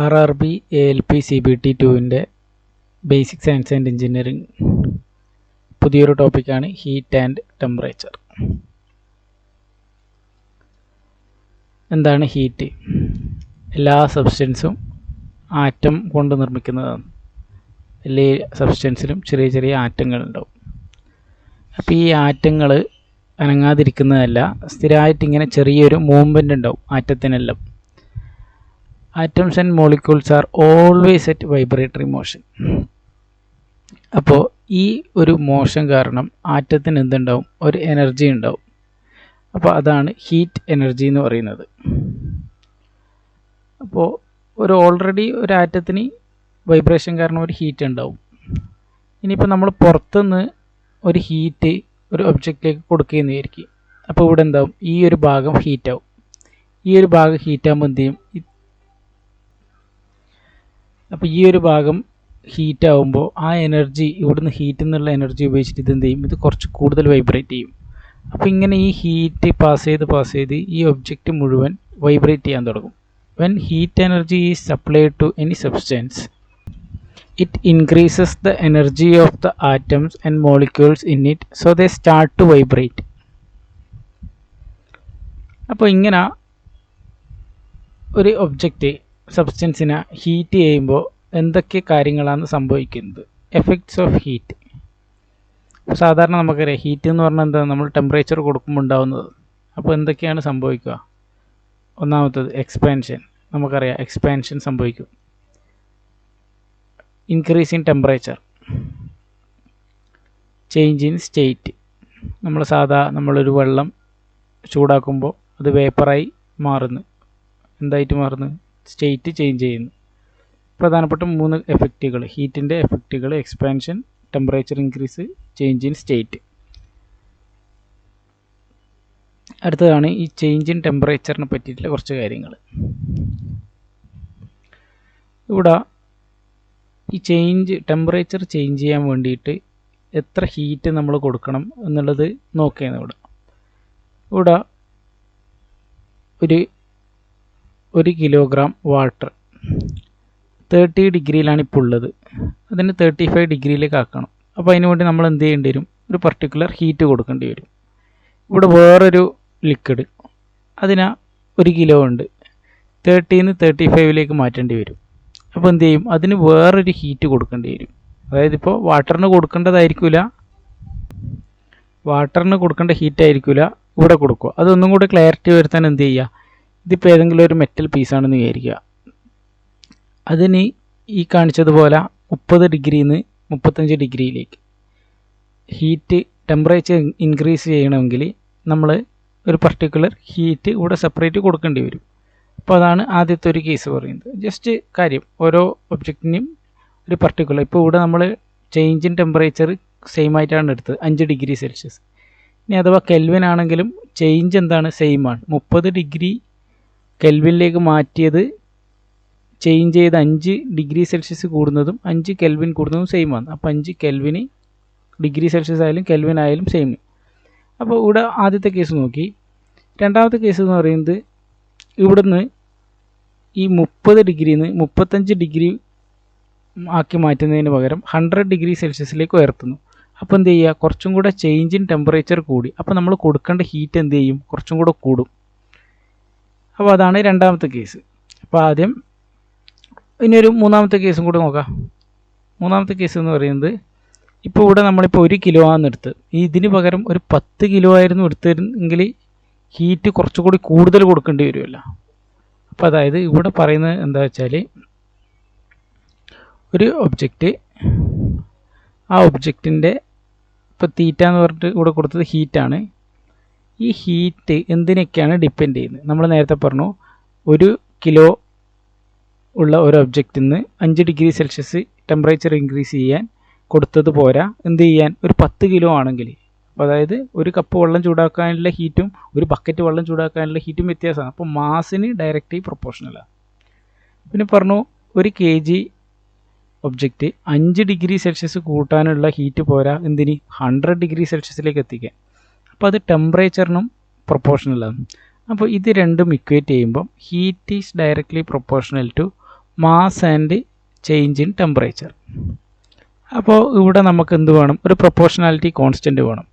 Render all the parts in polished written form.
RRB ALP CBT 2-ൻ്റെ basic science and engineering പുതിയൊരു ടോപ്പിക്കാണ് ഹീറ്റ് ആൻഡ് ടെമ്പറേച്ചർ. എന്താണ് ഹീറ്റ്? എല്ലാ സബ്സ്റ്റൻസും ആറ്റം കൊണ്ട് നിർമ്മിക്കുന്നതാണ്. എല്ലാ സബ്സ്റ്റൻസിലും ചെറിയ ചെറിയ ആറ്റങ്ങൾ ഉണ്ടാവും. അപ്പോൾ ഈ ആറ്റങ്ങൾ അനങ്ങാതിരിക്കുന്നതല്ല, സ്ഥിരമായിട്ടിങ്ങനെ ചെറിയൊരു മൂവ്മെൻ്റ് ഉണ്ടാവും ആറ്റത്തിനെല്ലാം. Atoms and molecules are always at vibratory motion. അപ്പോൾ ഈ ഒരു മോഷൻ കാരണം ആറ്റത്തിന് എന്തുണ്ടാവും? ഒരു എനർജി ഉണ്ടാവും. അപ്പോൾ അതാണ് ഹീറ്റ് എനർജി എന്ന് പറയുന്നത്. അപ്പോൾ ഓൾറെഡി ഒരു ആറ്റത്തിന് വൈബ്രേഷൻ കാരണം ഒരു ഹീറ്റ് ഉണ്ടാവും. ഇനിയിപ്പോൾ നമ്മൾ പുറത്തുനിന്ന് ഒരു ഹീറ്റ് ഒരു ഒബ്ജക്റ്റിലേക്ക് കൊടുക്കുകയെന്ന് വിചാരിക്കും. അപ്പോൾ ഇവിടെ എന്താവും? ഈ ഒരു ഭാഗം ഹീറ്റാവും. ഈ ഒരു ഭാഗം ഹീറ്റാകുമ്പോൾ എന്ത് ചെയ്യും? അപ്പോൾ ഈ ഒരു ഭാഗം ഹീറ്റ് ആകുമ്പോൾ ആ എനർജി, ഇവിടുന്ന് ഹീറ്റിൽ നിന്നുള്ള എനർജി ഉപയോഗിച്ചിട്ട് ഇത് എന്ത് ചെയ്യും? ഇത് കുറച്ച് കൂടുതൽ വൈബ്രേറ്റ് ചെയ്യും. അപ്പോൾ ഇങ്ങനെ ഈ ഹീറ്റ് പാസ് ചെയ്ത് ഈ ഒബ്ജക്റ്റ് മുഴുവൻ വൈബ്രേറ്റ് ചെയ്യാൻ തുടങ്ങും. When heat energy is supplied to any substance, it increases the energy of the atoms and molecules in it, so they start to vibrate. അപ്പോൾ ഇങ്ങനെ ഒരു ഒബ്ജക്റ്റ് സബ്സ്റ്റൻസിനെ ഹീറ്റ് ചെയ്യുമ്പോൾ എന്തൊക്കെ കാര്യങ്ങളാണ് സംഭവിക്കുന്നത്? Effects of heat. സാധാരണ നമുക്കറിയാം ഹീറ്റ് എന്ന് പറഞ്ഞാൽ എന്താ? നമ്മൾ ടെമ്പറേച്ചർ കൊടുക്കുമ്പോൾ ഉണ്ടാകുന്നത്. അപ്പോൾ എന്തൊക്കെയാണ് സംഭവിക്കുക? ഒന്നാമത്തത് എക്സ്പാൻഷൻ. നമുക്കറിയാം എക്സ്പാൻഷൻ സംഭവിക്കും. Increase in temperature, change in state. നമ്മളൊരു വെള്ളം ചൂടാക്കുമ്പോൾ അത് വേപ്പറായി മാറുന്നു. എന്തായിട്ട് മാറുന്നു? സ്റ്റേറ്റ് ചേഞ്ച് ചെയ്യുന്നു. പ്രധാനപ്പെട്ട 3 എഫക്റ്റുകൾ, ഹീറ്റിൻ്റെ എഫക്റ്റുകൾ: expansion, temperature increase, change in state. അടുത്തതാണ് ഈ ചേഞ്ച് ഇൻ ടെമ്പറേച്ചറിനെ പറ്റിയിട്ടുള്ള കുറച്ച് കാര്യങ്ങൾ. ഇവിടെ ഈ ടെമ്പറേച്ചർ ചേഞ്ച് ചെയ്യാൻ വേണ്ടിയിട്ട് എത്ര ഹീറ്റ് നമ്മൾ കൊടുക്കണം എന്നുള്ളത് നോക്കുകയാണ്. ഇവിടെ ഒരു കിലോഗ്രാം വാട്ടർ 30 ഡിഗ്രിയിലാണ് ഇപ്പോൾ ഉള്ളത്. അതിന് 35 ഡിഗ്രിയിലേക്ക് ആക്കണം. അപ്പോൾ അതിന് വേണ്ടി നമ്മൾ എന്ത് ചെയ്യേണ്ടി വരും? ഒരു പർട്ടിക്കുലർ ഹീറ്റ് കൊടുക്കേണ്ടി വരും. ഇവിടെ വേറൊരു ലിക്വിഡ്, അതിന് 1 കിലോ ഉണ്ട്, 30-ന്ന് 35-ലേക്ക് മാറ്റേണ്ടി വരും. അപ്പോൾ എന്ത് ചെയ്യും? അതിന് വേറൊരു ഹീറ്റ് കൊടുക്കേണ്ടി വരും. അതായത് ഇപ്പോൾ വാട്ടറിന് കൊടുക്കേണ്ട ഹീറ്റ് ആയിരിക്കില്ല ഇവിടെ കൊടുക്കുക. അതൊന്നും കൂടെ ക്ലാരിറ്റി വരുത്താൻ എന്ത് ചെയ്യുക? ഇതിപ്പോൾ ഏതെങ്കിലും ഒരു മെറ്റൽ പീസാണെന്ന് വിചാരിക്കുക. അതിന് ഈ കാണിച്ചതുപോലെ 30 ഡിഗ്രിന്ന് 35 ഡിഗ്രിയിലേക്ക് ടെമ്പറേച്ചർ ഇൻക്രീസ് ചെയ്യണമെങ്കിൽ നമ്മൾ ഒരു പർട്ടിക്കുലർ ഹീറ്റ് ഇവിടെ സെപ്പറേറ്റ് കൊടുക്കേണ്ടി വരും. അപ്പോൾ അതാണ് ആദ്യത്തെ ഒരു കേസ് പറയുന്നത്. ജസ്റ്റ് കാര്യം, ഓരോ ഒബ്ജക്റ്റിനും ഒരു പർട്ടിക്കുലർ, ഇപ്പോൾ ഇവിടെ നമ്മൾ ചേഞ്ച് ഇൻ ടെമ്പറേച്ചർ സെയിം ആയിട്ടാണ് എടുത്തത്, 5 ഡിഗ്രി സെൽഷ്യസ്. ഇനി അഥവാ കെൽവിൻ ആണെങ്കിലും ചേഞ്ച് എന്താണ്? സെയിം ആണ്. 30 ഡിഗ്രി കെൽവിനിലേക്ക് മാറ്റിയത് ചേഞ്ച് ചെയ്ത് 5 ഡിഗ്രി സെൽഷ്യസ് കൂടുന്നതും 5 കെൽവിൻ കൂടുന്നതും സെയിം ആണ്. അപ്പോൾ 5 കെൽവിന് ഡിഗ്രി സെൽഷ്യസ് ആയാലും കെൽവിൻ ആയാലും സെയിം. അപ്പോൾ ഇവിടെ ആദ്യത്തെ കേസ് നോക്കി. രണ്ടാമത്തെ കേസ് എന്ന് പറയുന്നത്, ഇവിടുന്ന് ഈ 30 ഡിഗ്രിന്ന് 35 ഡിഗ്രി ആക്കി മാറ്റുന്നതിന് പകരം 100 ഡിഗ്രി സെൽഷ്യസിലേക്ക് ഉയർത്തുന്നു. അപ്പോൾ എന്ത് ചെയ്യുക? കുറച്ചും കൂടെ ചേഞ്ച് ഇൻ ടെമ്പറേച്ചർ കൂടി. അപ്പോൾ നമ്മൾ കൊടുക്കേണ്ട ഹീറ്റ് എന്ത് ചെയ്യും? കുറച്ചും കൂടെ കൂടും. അപ്പോൾ അതാണ് രണ്ടാമത്തെ കേസ്. അപ്പോൾ ആദ്യം ഇനിയൊരു മൂന്നാമത്തെ കേസും കൂടെ നോക്കാം. മൂന്നാമത്തെ കേസ് എന്ന് പറയുന്നത്, ഇപ്പോൾ ഇവിടെ നമ്മളിപ്പോൾ 1 കിലോ ആണ് എടുത്തത്. ഇതിന് പകരം ഒരു 10 കിലോ ആയിരുന്നു എടുത്തിരുന്നെങ്കിൽ ഹീറ്റ് കുറച്ചുകൂടി കൂടുതൽ കൊടുക്കേണ്ടി വരുമല്ലോ. അപ്പോൾ അതായത് ഇവിടെ പറയുന്നത് എന്താ വെച്ചാൽ, ഒരു ഒബ്ജക്റ്റ്, ആ ഒബ്ജക്റ്റിൻ്റെ ഇപ്പോൾ തീറ്റ എന്ന് പറഞ്ഞിട്ട് ഇവിടെ കൊടുത്തത് ഹീറ്റാണ്. ഈ ഹീറ്റ് എന്തിനൊക്കെയാണ് ഡിപ്പെൻഡ് ചെയ്യുന്നത്? നമ്മൾ നേരത്തെ പറഞ്ഞു, 1 കിലോ ഉള്ള ഒരു ഒബ്ജക്റ്റിൽ നിന്ന് 5 ഡിഗ്രി സെൽഷ്യസ് ടെമ്പറേച്ചർ ഇൻക്രീസ് ചെയ്യാൻ കൊടുത്തത് പോരാ. എന്ത് ചെയ്യാൻ? ഒരു 10 കിലോ ആണെങ്കിൽ, അതായത് ഒരു കപ്പ് വെള്ളം ചൂടാക്കാനുള്ള ഹീറ്റും ഒരു ബക്കറ്റ് വെള്ളം ചൂടാക്കാനുള്ള ഹീറ്റും വ്യത്യാസമാണ്. അപ്പോൾ മാസിന് ഡയറക്റ്റ്ലി പ്രൊപ്പോർഷണലാണ്. പിന്നെ പറഞ്ഞു, 1 kg ഒബ്ജക്റ്റ് 5 ഡിഗ്രി സെൽഷ്യസ് കൂട്ടാനുള്ള ഹീറ്റ് പോരാ. എന്തിന്? 100 ഡിഗ്രി സെൽഷ്യസിലേക്ക് എത്തിക്കാൻ. അപ്പോൾ അത് ടെമ്പറേച്ചറിനും പ്രൊപ്പോർഷണലാണ്. അപ്പോൾ ഇത് രണ്ടും ഇക്വേറ്റ് ചെയ്യുമ്പം heat is directly proportional to mass and change in temperature. അപ്പോൾ ഇവിടെ നമുക്ക് എന്ത് വേണം, ഒരു പ്രൊപ്പോർഷണാലിറ്റി കോൺസ്റ്റൻറ്റ് വേണം.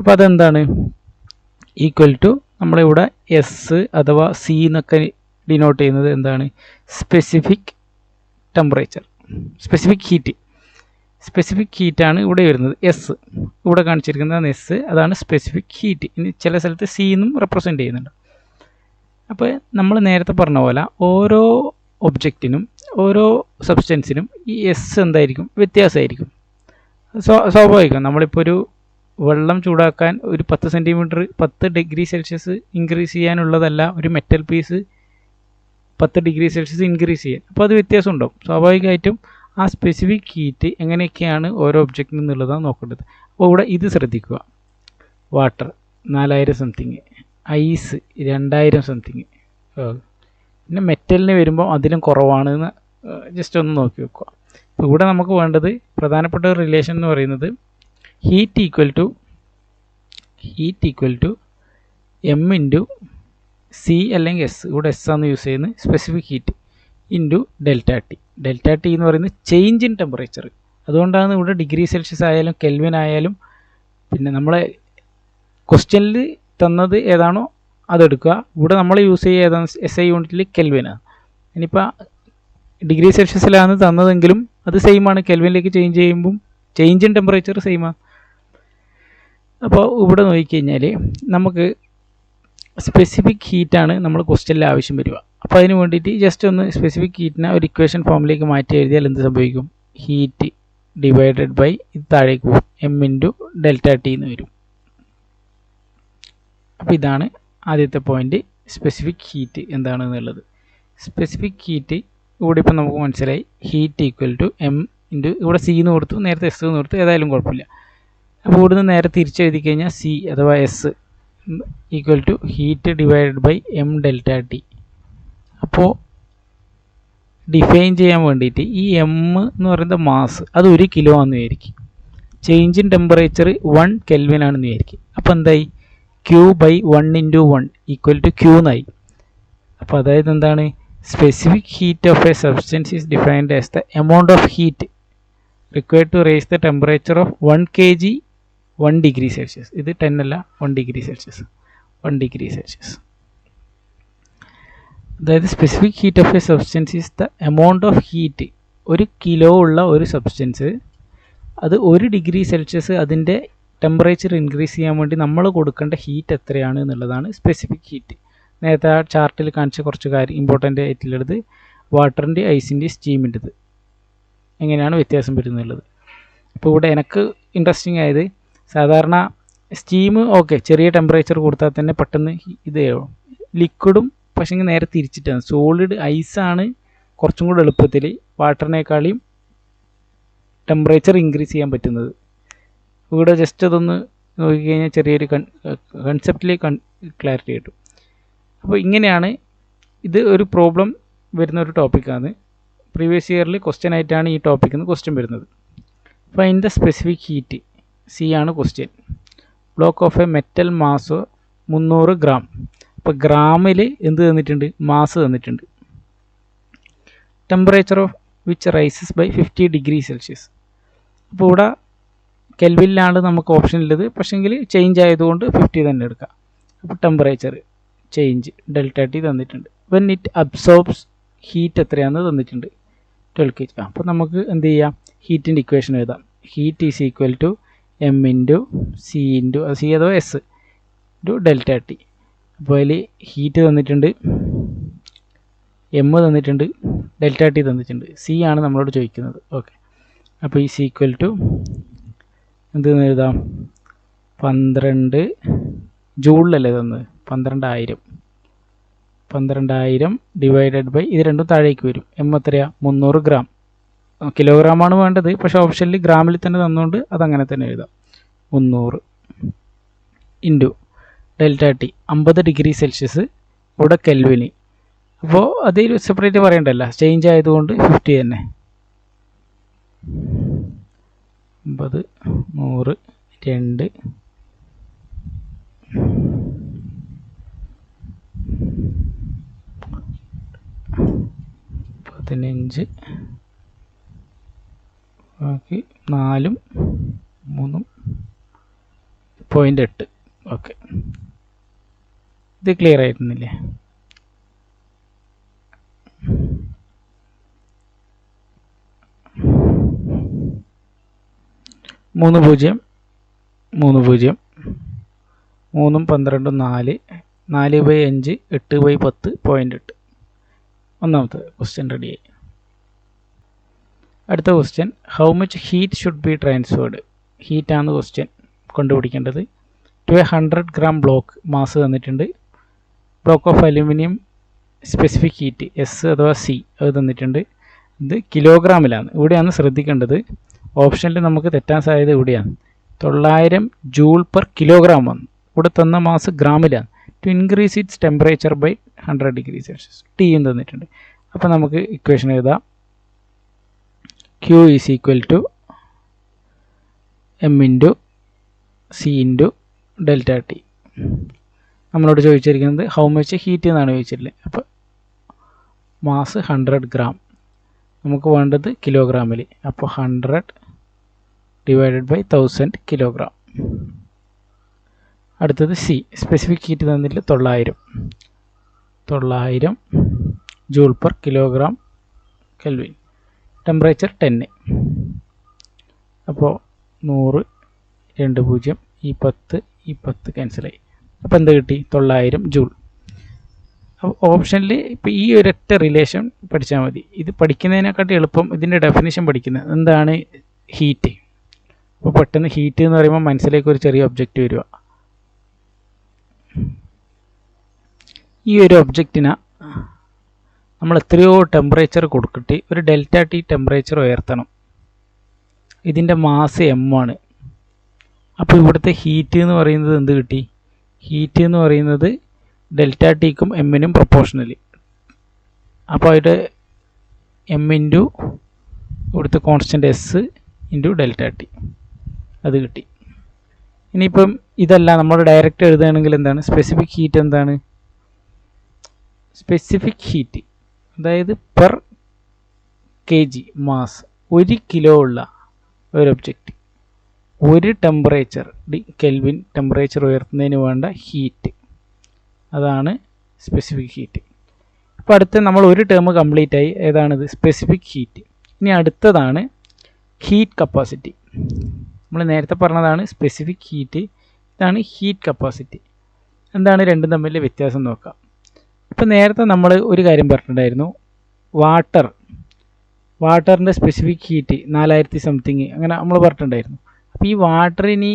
അപ്പോൾ അതെന്താണ്, ഈക്വൽ ടു നമ്മളിവിടെ എസ് അഥവാ സി എന്നൊക്കെ ഡിനോട്ട് ചെയ്യുന്നത് എന്താണ്, specific temperature, specific heat. Specific ഹീറ്റാണ് ഇവിടെ വരുന്നത്, എസ് ഇവിടെ കാണിച്ചിരിക്കുന്നത് എസ്, അതാണ് സ്പെസിഫിക് ഹീറ്റ്. ഇനി ചില സ്ഥലത്ത് സി എന്നും റെപ്രസെൻറ്റ് ചെയ്യുന്നുണ്ട്. അപ്പോൾ നമ്മൾ നേരത്തെ പറഞ്ഞ പോലെ ഓരോ ഒബ്ജക്റ്റിനും ഓരോ സബ്സ്റ്റൻസിനും ഈ എസ് എന്തായിരിക്കും, വ്യത്യാസമായിരിക്കും. സ്വാഭാവികം. നമ്മളിപ്പോൾ ഒരു വെള്ളം ചൂടാക്കാൻ ഒരു 10 ഡിഗ്രി സെൽഷ്യസ് ഇൻക്രീസ് ചെയ്യാനുള്ളതല്ല ഒരു metal piece 10 degree Celsius increase ചെയ്യാൻ. അപ്പോൾ അത് വ്യത്യാസം ഉണ്ടാവും. സ്വാഭാവികമായിട്ടും ആ സ്പെസിഫിക് ഹീറ്റ് എങ്ങനെയൊക്കെയാണ് ഓരോ ഒബ്ജക്റ്റിൽ നിന്നുള്ളതാണ് നോക്കേണ്ടത്. അപ്പോൾ ഇവിടെ ഇത് ശ്രദ്ധിക്കുക, വാട്ടർ 4000 സംതിങ്, ഐസ് 2000 സംതിങ്, പിന്നെ മെറ്റലിന് വരുമ്പോൾ അതിലും കുറവാണെന്ന് ജസ്റ്റ് ഒന്ന് നോക്കി വെക്കുക. അപ്പോൾ ഇവിടെ നമുക്ക് വേണ്ടത് പ്രധാനപ്പെട്ട ഒരു റിലേഷൻ എന്ന് പറയുന്നത് heat equal to M into C അല്ലെങ്കിൽ എസ്, ഇവിടെ എസ് ആണ് യൂസ് ചെയ്യുന്നത്, specific heat into delta T. Delta T എന്ന് പറയുന്നത് ചേഞ്ച് ഇൻ ടെമ്പറേച്ചർ. അതുകൊണ്ടാണ് ഇവിടെ ഡിഗ്രി സെൽഷ്യസ് ആയാലും കെൽവിൻ ആയാലും, പിന്നെ നമ്മളെ ക്വസ്റ്റ്യനിൽ തന്നത് ഏതാണോ അതെടുക്കുക. ഇവിടെ നമ്മൾ യൂസ് ചെയ്യുക ഏതാണ്, SI യൂണിറ്റിൽ കെൽവിനാണ്. ഇനിയിപ്പോൾ ഡിഗ്രി സെൽഷ്യസിലാണ് തന്നതെങ്കിലും അത് സെയിമാണ്, കെൽവിനിലേക്ക് ചേഞ്ച് ചെയ്യുമ്പം ചേഞ്ച് ഇൻ ടെമ്പറേച്ചർ സെയിമാണ്. അപ്പോൾ ഇവിടെ നോക്കിക്കഴിഞ്ഞാൽ നമുക്ക് സ്പെസിഫിക് ഹീറ്റാണ് നമ്മൾ ക്വസ്റ്റ്യനിൽ ആവശ്യം വരിക. അപ്പോൾ അതിന് വേണ്ടിയിട്ട് ജസ്റ്റ് ഒന്ന് സ്പെസിഫിക് ഹീറ്റിനെ ഒരു ഇക്വേഷൻ ഫോമിലേക്ക് മാറ്റി എഴുതിയാൽ എന്ത് സംഭവിക്കും, ഹീറ്റ് ഡിവൈഡഡ് ബൈ ഇത് താഴേക്ക് പോകും, എം ഇൻറ്റു ഡെൽറ്റ ടി എന്ന് വരും. അപ്പോൾ ഇതാണ് ആദ്യത്തെ പോയിന്റ്, സ്പെസിഫിക് ഹീറ്റ് എന്താണെന്നുള്ളത്. സ്പെസിഫിക് ഹീറ്റ് ഇവിടെ ഇപ്പോൾ നമുക്ക് മനസ്സിലായി, heat equal to M into ഇവിടെ സി എന്ന് കൊടുത്തു, നേരത്തെ എസ് എന്ന് കൊടുത്തു, ഏതായാലും കുഴപ്പമില്ല. അപ്പോൾ ഇവിടുന്ന് നേരെ തിരിച്ചെഴുതി കഴിഞ്ഞാൽ സി അഥവാ S equal to heat divided by M delta T. അപ്പോൾ ഡിഫൈൻ ചെയ്യാൻ വേണ്ടിയിട്ട് ഈ എം എന്ന് പറയുന്നത് മാസ്, അത് 1 കിലോ ആണെന്ന് വിചാരിക്കും. ചേഞ്ച് ഇൻ ടെമ്പറേച്ചർ 1 കെൽവിൻ ആണെന്ന് വിചാരിക്കും. അപ്പോൾ എന്തായി, Q by 1 into 1 equal to Q എന്നായി. അപ്പോൾ അതായത് എന്താണ്, specific heat of a substance is defined as the amount of heat required to raise the temperature of 1 kg 1 degree Celsius. ഇത് 10 അല്ല, 1 ഡിഗ്രി സെൽഷ്യസ്, 1 ഡിഗ്രി സെൽഷ്യസ്. അതായത് specific heat of a substance is the amount of heat, 1 kilo ഉള്ള ഒരു substance അത് 1 degree Celsius അതിൻ്റെ temperature increase ചെയ്യാൻ വേണ്ടി നമ്മൾ കൊടുക്കേണ്ട ഹീറ്റ് എത്രയാണ് എന്നുള്ളതാണ് സ്പെസിഫിക് ഹീറ്റ്. നേരത്തെ ആ ചാർട്ടിൽ കാണിച്ച കുറച്ച് കാര്യം ഇമ്പോർട്ടൻ്റ് ആയിട്ടുള്ളത് വാട്ടറിൻ്റെ, ഐസിൻ്റെ, സ്റ്റീമിൻ്റെത് എങ്ങനെയാണ് വ്യത്യാസം വരുന്നുള്ളത്. അപ്പോൾ ഇവിടെ എനിക്ക് ഇൻട്രസ്റ്റിംഗ് ആയത്, സാധാരണ സ്റ്റീം ഓക്കെ ചെറിയ ടെമ്പറേച്ചർ കൊടുത്താൽ തന്നെ പെട്ടെന്ന് ഇത് ലിക്വിഡും, പക്ഷേ നേരെ തിരിച്ചിട്ടാണ്, സോളിഡ് ഐസാണ് കുറച്ചും കൂടെ എളുപ്പത്തിൽ വാട്ടറിനേക്കാളും ടെമ്പറേച്ചർ ഇൻക്രീസ് ചെയ്യാൻ പറ്റുന്നത്. ഇവിടെ ജസ്റ്റ് അതൊന്ന് നോക്കിക്കഴിഞ്ഞാൽ ചെറിയൊരു കൺസെപ്റ്റിൽ ക്ലാരിറ്റി കിട്ടും. അപ്പോൾ ഇങ്ങനെയാണ്, ഇത് ഒരു പ്രോബ്ലം വരുന്ന ഒരു ടോപ്പിക്കാണ്. പ്രീവിയസ് ഇയറിൽ ക്വസ്റ്റ്യൻ ആയിട്ടാണ് ഈ ടോപ്പിക്കിൽ നിന്ന് ക്വസ്റ്റ്യൻ വരുന്നത്. Find the specific heat, C ആണ് question. Block of a metal mass 300 gram. അപ്പോൾ ഗ്രാമിൽ എന്ത് തന്നിട്ടുണ്ട്, മാസ് തന്നിട്ടുണ്ട്. Temperature of which rises by 50 degree Celsius. അപ്പോൾ ഇവിടെ കെൽവിനിലാണ് നമുക്ക് ഓപ്ഷൻ ഉള്ളത്, പക്ഷേങ്കിൽ ചേഞ്ച് ആയതുകൊണ്ട് 50 തന്നെ എടുക്കാം. അപ്പോൾ ടെമ്പറേച്ചർ ചേഞ്ച് ഡെൽറ്റ ടി തന്നിട്ടുണ്ട്. വെൻ ഇറ്റ് അബ്സോർബ്സ് ഹീറ്റ് എത്രയാണെന്ന് തന്നിട്ടുണ്ട്, 12 kg. അപ്പോൾ നമുക്ക് എന്ത് ചെയ്യാം, ഹീറ്റിൻ്റെ ഇക്വേഷൻ എഴുതാം. Heat is equal to M into C into C അഥവാ എസ് ഇൻറ്റു ഡെൽറ്റ ടി. അപ്പോൾ അതിൽ ഹീറ്റ് തന്നിട്ടുണ്ട്, എം തന്നിട്ടുണ്ട്, ഡെൽറ്റ ടി തന്നിട്ടുണ്ട്, സി ആണ് നമ്മളോട് ചോദിക്കുന്നത്. ഓക്കെ, അപ്പോൾ ഈ സി ഈക്വൽ ടു എന്തെന്ന് എഴുതാം, 12 ജൂളിലല്ലേ തന്നത്, 12,000 ഡിവൈഡഡ് ബൈ ഇത് രണ്ടും താഴേക്ക് വരും. എം എത്രയാണ്, 300 ഗ്രാം. കിലോഗ്രാമാണ് വേണ്ടത്, പക്ഷേ ഓപ്ഷനിൽ ഗ്രാമിൽ തന്നെ തന്നുകൊണ്ട് അതങ്ങനെ തന്നെ എഴുതാം. 300 into delta T 50 degree Celsius, ഇവിടെ കെൽവിന്. അപ്പോൾ അതിൽ സെപ്പറേറ്റ് പറയണ്ടല്ല, ചേഞ്ച് ആയതുകൊണ്ട് 50 തന്നെ. 50, 100, 2, 50, 15 ബാക്കി 4 3 0.8. ഓക്കെ, ഇത് ക്ലിയർ ആയിരുന്നില്ലേ? മൂന്ന് 0 3 0 3 12 4 4/5 8/10 0.8. ഒന്നാമത്തെ ക്വസ്റ്റ്യൻ റെഡിയായി. അടുത്ത question, how much heat should be transferred? ഹീറ്റാണ് ക്വസ്റ്റ്യൻ കണ്ടുപിടിക്കേണ്ടത്. To a 100 gram block mass തന്നിട്ടുണ്ട്. Block of aluminium specific heat S അഥവാ സി അത് തന്നിട്ടുണ്ട്. ഇത് കിലോഗ്രാമിലാണ്. ഇവിടെയാണ് ശ്രദ്ധിക്കേണ്ടത്. ഓപ്ഷനിൽ നമുക്ക് തെറ്റാൻ സാധ്യത ഇവിടെയാണ്. 900 ജൂൾ പെർ കിലോഗ്രാം ആണ്. ഇവിടെ തന്ന മാസ് ഗ്രാമിലാണ്. To increase its temperature by 100 degree Celsius ടിയും തന്നിട്ടുണ്ട്. അപ്പോൾ നമുക്ക് ഇക്വേഷൻ എഴുതാം. Q is equal to M into C into delta T. നമ്മളോട് ചോദിച്ചിരിക്കുന്നത് ഹൗ മച്ച് ഹീറ്റ് എന്നാണ് ചോദിച്ചിട്ടുള്ളത്. അപ്പോൾ മാസ് 100 gram, നമുക്ക് വേണ്ടത് കിലോഗ്രാമിൽ. അപ്പോൾ 100 ഡിവൈഡഡ് ബൈ 1000 കിലോഗ്രാം. അടുത്തത് സി, സ്പെസിഫിക് ഹീറ്റ് തന്നിട്ട് 900 joule per kilogram kelvin. Temperature 10. അപ്പോൾ 100 2 0 ഈ 10 ക്യാൻസലായി. അപ്പോൾ എന്ത് കിട്ടി? 900 ജൂൾ. അപ്പോൾ ഓപ്ഷനിൽ ഇപ്പോൾ ഈ ഒരൊറ്റ റിലേഷൻ പഠിച്ചാൽ മതി. ഇത് പഠിക്കുന്നതിനെക്കാട്ടി എളുപ്പം ഇതിൻ്റെ ഡെഫിനിഷൻ പഠിക്കുന്നത്. എന്താണ് ഹീറ്റ്? അപ്പോൾ പെട്ടെന്ന് ഹീറ്റ് എന്ന് പറയുമ്പോൾ മനസ്സിലേക്ക് ഒരു ചെറിയ ഒബ്ജക്റ്റ് വരിക. ഈ ഒരു ഒബ്ജക്റ്റിനെ നമ്മൾ എത്രയോ ടെമ്പറേച്ചർ കൊടുത്തിട്ട് ഒരു ഡെൽറ്റ ടി ടെമ്പറേച്ചർ ഉയർത്തണം. ഇതിൻ്റെ മാസ് എം ആണ്. അപ്പോൾ ഇവിടുത്തെ ഹീറ്റ് എന്ന് പറയുന്നത് എന്ത് കിട്ടി? ഹീറ്റ് എന്ന് പറയുന്നത് ഡെൽറ്റ ടിക്കും എമ്മിനും പ്രൊപ്പോർഷണലി. അപ്പോൾ അതിൻ്റെ എം ഇൻറ്റു ഇവിടുത്തെ constant S into delta T അത് കിട്ടി. ഇനിയിപ്പം ഇതല്ല നമ്മൾ ഡയറക്റ്റ് എഴുതുകയാണെങ്കിൽ എന്താണ് സ്പെസിഫിക് ഹീറ്റ്? എന്താണ് സ്പെസിഫിക് ഹീറ്റ്? അതായത് per K G mass, 1 kilo ഉള്ള ഒരു ഒബ്ജക്റ്റ് 1 ടെമ്പറേച്ചർ കെൽവിൻ ടെമ്പറേച്ചർ ഉയർത്തുന്നതിന് വേണ്ട ഹീറ്റ്, അതാണ് സ്പെസിഫിക് ഹീറ്റ്. അപ്പോൾ അടുത്ത നമ്മൾ ഒരു ടേം കംപ്ലീറ്റ് ആയി. ഏതാണിത്? Specific heat. ഇനി അടുത്തതാണ് ഹീറ്റ് കപ്പാസിറ്റി. നമ്മൾ നേരത്തെ പറഞ്ഞതാണ് സ്പെസിഫിക് ഹീറ്റ്, ഇതാണ് ഹീറ്റ് കപ്പാസിറ്റി. എന്താണ് രണ്ടും തമ്മിൽ വ്യത്യാസം നോക്കാം. ഇപ്പോൾ നേരത്തെ നമ്മൾ ഒരു കാര്യം പറഞ്ഞിട്ടുണ്ടായിരുന്നു, വാട്ടറിൻ്റെ സ്പെസിഫിക് ഹീറ്റ് 4000 സംതിങ് അങ്ങനെ നമ്മൾ പറഞ്ഞിട്ടുണ്ടായിരുന്നു. അപ്പോൾ ഈ വാട്ടറിന്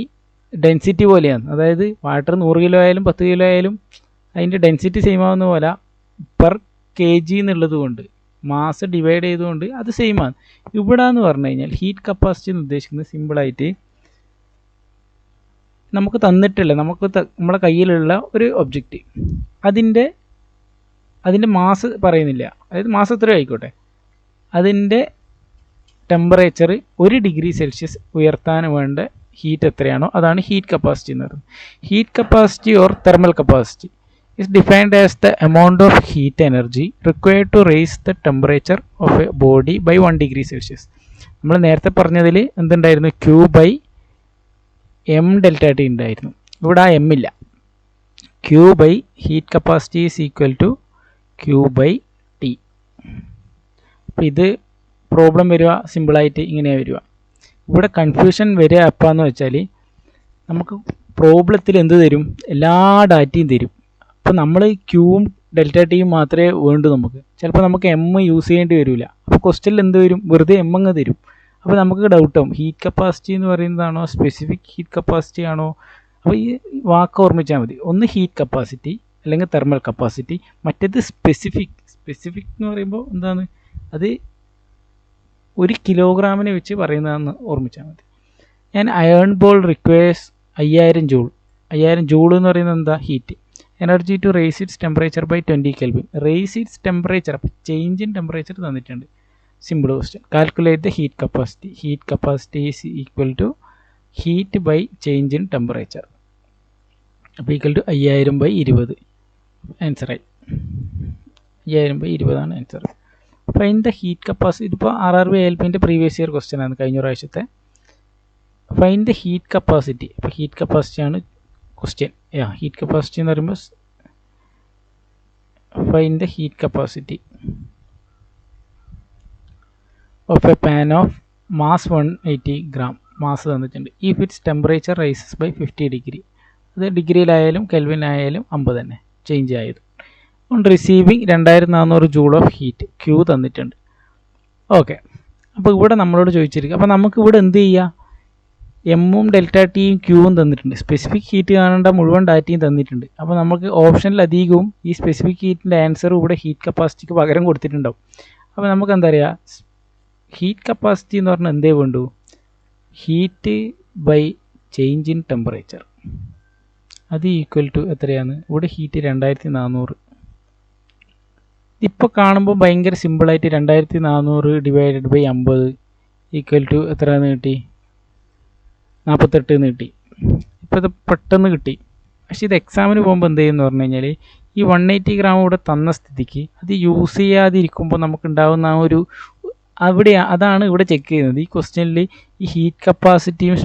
ഡെൻസിറ്റി പോലെയാണ്. അതായത് വാട്ടർ 100 കിലോ ആയാലും 10 കിലോ ആയാലും അതിൻ്റെ ഡെൻസിറ്റി സെയിം ആവുന്ന പോലെ പെർ കെ ജി എന്നുള്ളത് കൊണ്ട് മാസ് ഡിവൈഡ് ചെയ്തുകൊണ്ട് അത് സെയിം ആണ്. ഇവിടെ എന്ന് പറഞ്ഞു കഴിഞ്ഞാൽ ഹീറ്റ് കപ്പാസിറ്റി എന്ന് ഉദ്ദേശിക്കുന്നത് സിമ്പിളായിട്ട് നമുക്ക് തന്നിട്ടില്ല, നമ്മളെ കയ്യിലുള്ള ഒരു ഒബ്ജക്റ്റ് അതിൻ്റെ മാസ് പറയുന്നില്ല. അതായത് മാസ് എത്ര ആയിക്കോട്ടെ, അതിൻ്റെ ടെമ്പറേച്ചർ 1 degree Celsius ഉയർത്താൻ വേണ്ട ഹീറ്റ് എത്രയാണോ അതാണ് ഹീറ്റ് കപ്പാസിറ്റി എന്ന് പറയുന്നത്. Heat capacity or thermal capacity is defined as the amount of heat energy required to raise the temperature of a body by 1 degree Celsius. നമ്മൾ നേരത്തെ പറഞ്ഞതിൽ എന്തുണ്ടായിരുന്നു? Q by M delta T ഉണ്ടായിരുന്നു. ഇവിടെ ആ M ഇല്ല. Q by heat capacity is equal to Q by T. അപ്പോൾ ഇത് problem വരിക സിമ്പിളായിട്ട് ഇങ്ങനെയാണ് വരിക. ഇവിടെ കൺഫ്യൂഷൻ വരിക എപ്പോഴെന്ന് വെച്ചാൽ നമുക്ക് പ്രോബ്ലത്തിൽ എന്ത് തരും? എല്ലാ ഡാറ്റയും തരും. അപ്പോൾ നമ്മൾ ക്യൂവും ഡെൽറ്റ ടിയും മാത്രമേ വേണ്ടൂ. നമുക്ക് ചിലപ്പോൾ നമുക്ക് എം യൂസ് ചെയ്യേണ്ടി വരില്ല. അപ്പോൾ ക്വസ്റ്റ്യനിൽ എന്ത് വരും? വെറുതെ എം അങ്ങ് തരും. അപ്പോൾ നമുക്ക് ഡൗട്ട് ആവും ഹീറ്റ് കപ്പാസിറ്റി എന്ന് പറയുന്നതാണോ സ്പെസിഫിക് ഹീറ്റ് കപ്പാസിറ്റി ആണോ? അപ്പോൾ ഈ വാക്ക് ഓർമ്മിച്ചാൽ മതി. ഒന്ന് ഹീറ്റ് കപ്പാസിറ്റി അല്ലെങ്കിൽ തെർമൽ കപ്പാസിറ്റി, മറ്റേത് സ്പെസിഫിക് എന്ന് പറയുമ്പോൾ എന്താണ്? അത് 1 കിലോഗ്രാമിനെ വെച്ച് പറയുന്നതെന്ന് ഓർമ്മിച്ചാൽ മതി. ഞാൻ iron ball requires 5000 joule. 5000 joule എന്ന് പറയുന്നത് എന്താ? Heat. Energy to raise its temperature by 20 kelvin. Raise its temperature, അപ്പോൾ ചേഞ്ച് ഇൻ ടെമ്പറേച്ചർ തന്നിട്ടുണ്ട്. Simple question. Calculate the heat capacity. Heat capacity is equal to heat by change in temperature. അപ്പോൾ equal to 5000/20. ആൻസറായി 5000/20 ആണ് answer. Find the heat capacity. ഇതിപ്പോൾ RRB ALPൻ്റെ previous year question ആണ്, കഴിഞ്ഞ പ്രാവശ്യത്തെ. Find the heat capacity. അപ്പോൾ heat capacity ആണ് ക്വസ്റ്റ്യൻ. ഹീറ്റ് കപ്പാസിറ്റി എന്ന് പറയുമ്പോൾ find the heat capacity of a pan of mass 180 gram mass തന്നിട്ടുണ്ട്. If its temperature rises by 50 degree. അത് ഡിഗ്രിയിലായാലും കെൽവിനായാലും 50 തന്നെ ചേഞ്ച് ആയത്. On receiving 2400 joule of heat Q തന്നിട്ടുണ്ട്. ഓക്കെ, അപ്പോൾ ഇവിടെ നമ്മളോട് ചോദിച്ചിരിക്കുക. അപ്പോൾ നമുക്ക് ഇവിടെ എന്ത് ചെയ്യുക? എമ്മും ഡെൽറ്റ ടിയും ക്യൂവും തന്നിട്ടുണ്ട്. സ്പെസിഫിക് ഹീറ്റ് കാണേണ്ട മുഴുവൻ ഡാറ്റയും തന്നിട്ടുണ്ട്. അപ്പോൾ നമുക്ക് ഓപ്ഷനിലധികവും ഈ സ്പെസിഫിക് ഹീറ്റിൻ്റെ ആൻസറും ഇവിടെ ഹീറ്റ് കപ്പാസിറ്റിക്ക് പകരം കൊടുത്തിട്ടുണ്ടാവും. അപ്പോൾ നമുക്ക് എന്താ പറയുക, ഹീറ്റ് കപ്പാസിറ്റി എന്ന് പറഞ്ഞാൽ എന്തേ വേണ്ടു? Heat by change in temperature. അത് ഈക്വൽ ടു എത്രയാണ്? ഇവിടെ ഹീറ്റ് 2400. ഇപ്പോൾ കാണുമ്പോൾ ഭയങ്കര സിമ്പിളായിട്ട് 2400 ഡിവൈഡഡ് ബൈ 50 ഈക്വൽ ടു എത്രയാണെന്ന് കിട്ടി? 48 എന്ന് കിട്ടി. ഇപ്പോൾ ഇത് പെട്ടെന്ന് കിട്ടി. പക്ഷേ ഇത് എക്സാമിന് പോകുമ്പോൾ എന്ത് ചെയ്യുമെന്ന് പറഞ്ഞു കഴിഞ്ഞാൽ, ഈ 180 gram ഇവിടെ തന്ന സ്ഥിതിക്ക് അത് യൂസ് ചെയ്യാതിരിക്കുമ്പോൾ നമുക്കുണ്ടാകുന്ന ആ ഒരു അതാണ് ഇവിടെ ചെക്ക് ചെയ്യുന്നത്. ഈ ക്വസ്റ്റ്യനിൽ ഈ ഹീറ്റ് കപ്പാസിറ്റിയും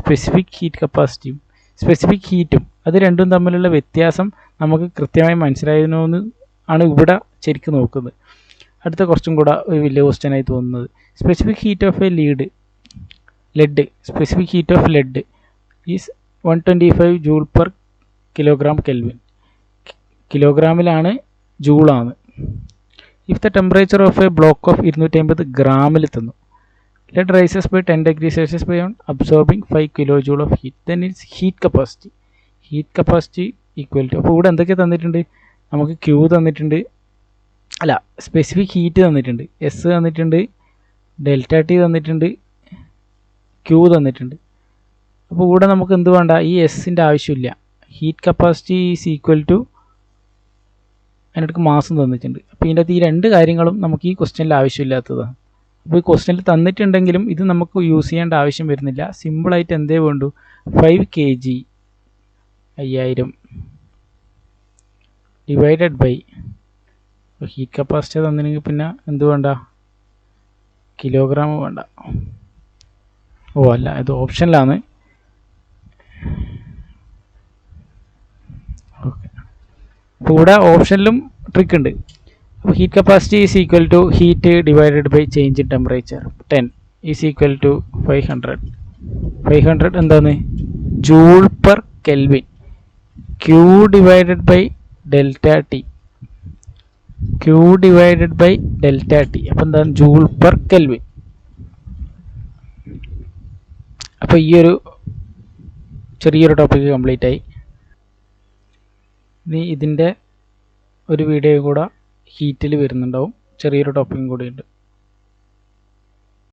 സ്പെസിഫിക് ഹീറ്റും അത് രണ്ടും തമ്മിലുള്ള വ്യത്യാസം നമുക്ക് കൃത്യമായി മനസ്സിലായിരുന്നോന്ന് ആണ് ഇവിടെ ശരിക്കും നോക്കുന്നത്. അടുത്ത കുറച്ചും കൂടെ ഒരു വലിയ ക്വസ്റ്റ്യനായി തോന്നുന്നത്, specific heat of a lead specific heat of lead is 125 joule per kilogram kelvin. കിലോഗ്രാമിലാണ്, ജൂളാണ്. If the temperature of a block of 250 ഗ്രാമിൽ തന്നു. Lead rises by 10 degree Celsius by absorbing 5 kilojoule of heat. Then its heat capacity equal to. അപ്പോൾ ഇവിടെ എന്തൊക്കെ തന്നിട്ടുണ്ട്? നമുക്ക് Q തന്നിട്ടുണ്ട്, അല്ല സ്പെസിഫിക് ഹീറ്റ് തന്നിട്ടുണ്ട്, എസ് തന്നിട്ടുണ്ട്, ഡെൽറ്റ ടി തന്നിട്ടുണ്ട്, ക്യൂ തന്നിട്ടുണ്ട്. അപ്പോൾ ഇവിടെ നമുക്ക് എന്ത് വേണ്ട? ഈ എസിൻ്റെ ആവശ്യമില്ല. Heat capacity is equal to അതിനടുക്ക് മാസം തന്നിട്ടുണ്ട്. അപ്പോൾ ഇതിൻ്റെ അകത്ത് ഈ രണ്ട് കാര്യങ്ങളും നമുക്ക് ഈ ക്വസ്റ്റ്യനിൽ ആവശ്യമില്ലാത്തതാണ്. അപ്പോൾ ഈ ക്വസ്റ്റ്യനിൽ തന്നിട്ടുണ്ടെങ്കിലും ഇത് നമുക്ക് യൂസ് ചെയ്യേണ്ട ആവശ്യം വരുന്നില്ല. സിമ്പിളായിട്ട് എന്തേ വേണ്ടു? 5 kg 5000 divided by heat capacity തന്നില്ലെങ്കിൽ പിന്നെ എന്ത് വേണ്ട? കിലോഗ്രാം വേണ്ട. അല്ല, ഇത് ഓപ്ഷനിലാണ്. ഓക്കെ, അപ്പോൾ ഇവിടെ ഓപ്ഷനിലും ട്രിക്ക് ഉണ്ട്. അപ്പോൾ heat capacity is equal to heat divided by change in temperature 10 is equal to 500 എന്താണ്? Joule per kelvin. Q divided by delta T. അപ്പോൾ എന്താണ്? Joule per kelvin. അപ്പോൾ ഈ ഒരു ചെറിയൊരു ടോപ്പിക്ക് കംപ്ലീറ്റ് ആയി. ഇനി ഇതിൻ്റെ ഒരു വീഡിയോ കൂടെ ഹീറ്റിൽ വരുന്നുണ്ടാവും, ചെറിയൊരു ടോപ്പിക്കും കൂടി ഉണ്ട്.